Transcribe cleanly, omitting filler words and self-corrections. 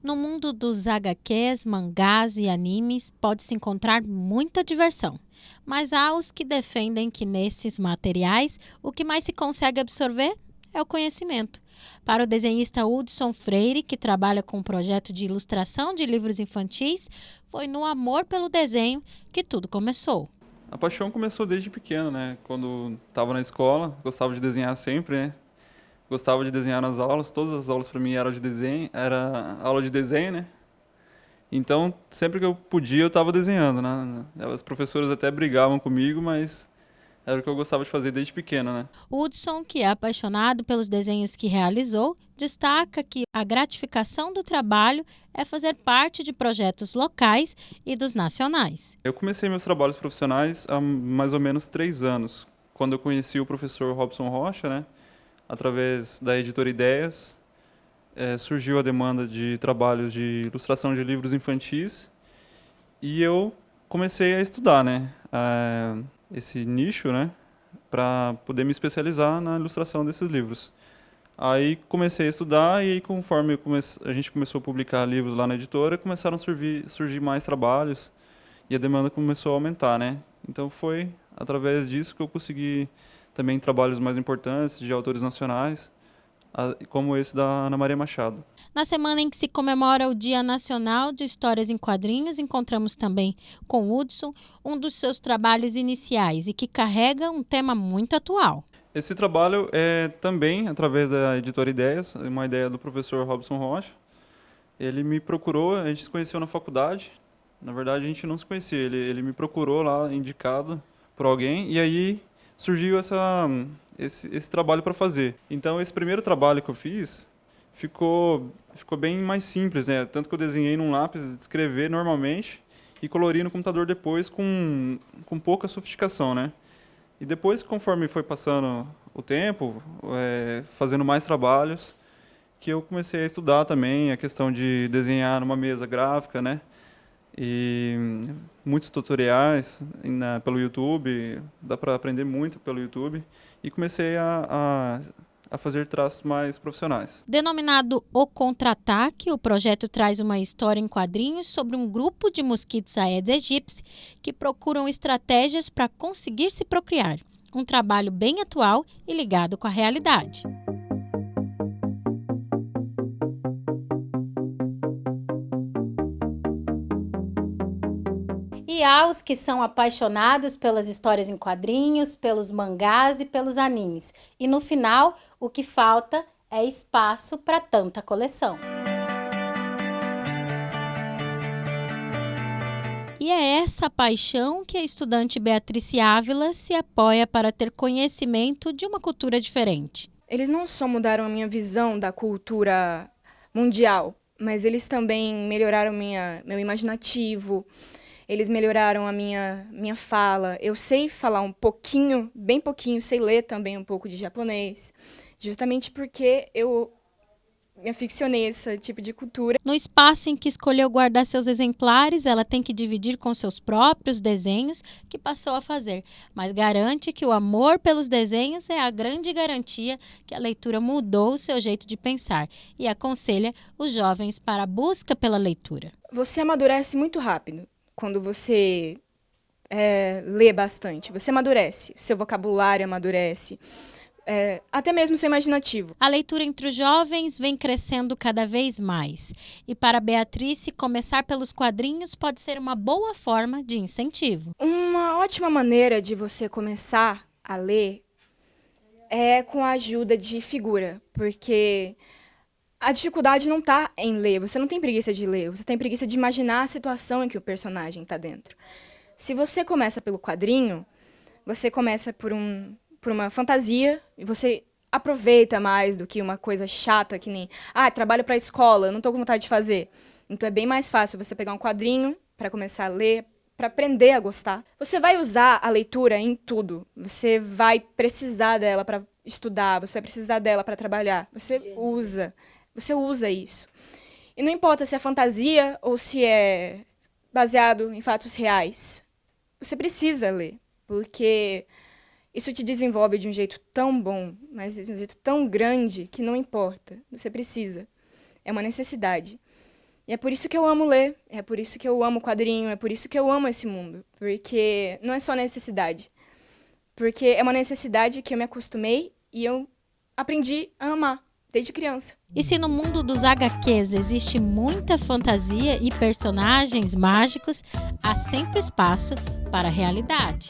No mundo dos HQs, mangás e animes, pode-se encontrar muita diversão. Mas há os que defendem que nesses materiais o que mais se consegue absorver é o conhecimento. Para o desenhista Hudson Freire, que trabalha com um projeto de ilustração de livros infantis, foi no amor pelo desenho que tudo começou. A paixão começou desde pequeno, né? Quando estava na escola, gostava de desenhar sempre, né? Gostava de desenhar nas aulas, todas as aulas para mim eram de desenho, era aula de desenho, né? Então, sempre que eu podia, eu estava desenhando, né? As professoras até brigavam comigo, mas era o que eu gostava de fazer desde pequeno, né? Hudson, que é apaixonado pelos desenhos que realizou, destaca que a gratificação do trabalho é fazer parte de projetos locais e dos nacionais. Eu comecei meus trabalhos profissionais há mais ou menos 3 anos, quando eu conheci o professor Robson Rocha, né? Através da editora Ideias, surgiu a demanda de trabalhos de ilustração de livros infantis e eu comecei a estudar, né? Esse nicho, né? Para poder me especializar na ilustração desses livros. Aí comecei a estudar e aí, conforme a gente começou a publicar livros lá na editora, começaram a surgir mais trabalhos e a demanda começou a aumentar, né? Então foi através disso que eu consegui também trabalhos mais importantes de autores nacionais, como esse da Ana Maria Machado. Na semana em que se comemora o Dia Nacional de Histórias em Quadrinhos, encontramos também com Hudson um dos seus trabalhos iniciais e que carrega um tema muito atual. Esse trabalho é também através da editora Ideias, uma ideia do professor Robson Rocha. Ele me procurou, a gente se conheceu na faculdade. Na verdade, a gente não se conhecia. Ele me procurou lá, indicado por alguém, e aí surgiu esse trabalho para fazer. Então, esse primeiro trabalho que eu fiz ficou bem mais simples, né? Tanto que eu desenhei num lápis, escrever normalmente, e colori no computador depois com pouca sofisticação, né? E depois, conforme foi passando o tempo, fazendo mais trabalhos, que eu comecei a estudar também a questão de desenhar numa mesa gráfica, né? E muitos tutoriais pelo YouTube, dá para aprender muito pelo YouTube. E comecei a fazer traços mais profissionais. Denominado O Contra-Ataque, o projeto traz uma história em quadrinhos sobre um grupo de mosquitos Aedes aegypti que procuram estratégias para conseguir se procriar. Um trabalho bem atual e ligado com a realidade. E há os que são apaixonados pelas histórias em quadrinhos, pelos mangás e pelos animes. E no final, o que falta é espaço para tanta coleção. E é essa paixão que a estudante Beatrice Ávila se apoia para ter conhecimento de uma cultura diferente. Eles não só mudaram a minha visão da cultura mundial, mas eles também melhoraram meu imaginativo, eles melhoraram a minha fala. Eu sei falar um pouquinho, bem pouquinho, sei ler também um pouco de japonês, justamente porque eu me aficionei a esse tipo de cultura. No espaço em que escolheu guardar seus exemplares, ela tem que dividir com seus próprios desenhos que passou a fazer, mas garante que o amor pelos desenhos é a grande garantia que a leitura mudou o seu jeito de pensar e aconselha os jovens para a busca pela leitura. Você amadurece muito rápido quando você lê bastante. Você amadurece, seu vocabulário amadurece. Até mesmo seu imaginativo. A leitura entre os jovens vem crescendo cada vez mais. E para Beatrice, começar pelos quadrinhos pode ser uma boa forma de incentivo. Uma ótima maneira de você começar a ler é com a ajuda de figura, porque a dificuldade não está em ler, você não tem preguiça de ler, você tem preguiça de imaginar a situação em que o personagem está dentro. Se você começa pelo quadrinho, você começa por uma fantasia e você aproveita mais do que uma coisa chata que nem, trabalho para a escola, eu não estou com vontade de fazer. Então é bem mais fácil você pegar um quadrinho para começar a ler, para aprender a gostar. Você vai usar a leitura em tudo. Você vai precisar dela para estudar, você vai precisar dela para trabalhar. Você usa isso. E não importa se é fantasia ou se é baseado em fatos reais. Você precisa ler, porque isso te desenvolve de um jeito tão bom, mas de um jeito tão grande que não importa. Você precisa. É uma necessidade. E é por isso que eu amo ler, é por isso que eu amo quadrinho, é por isso que eu amo esse mundo. Porque não é só necessidade. Porque é uma necessidade que eu me acostumei e eu aprendi a amar desde criança. E se no mundo dos HQs existe muita fantasia e personagens mágicos, há sempre espaço para a realidade.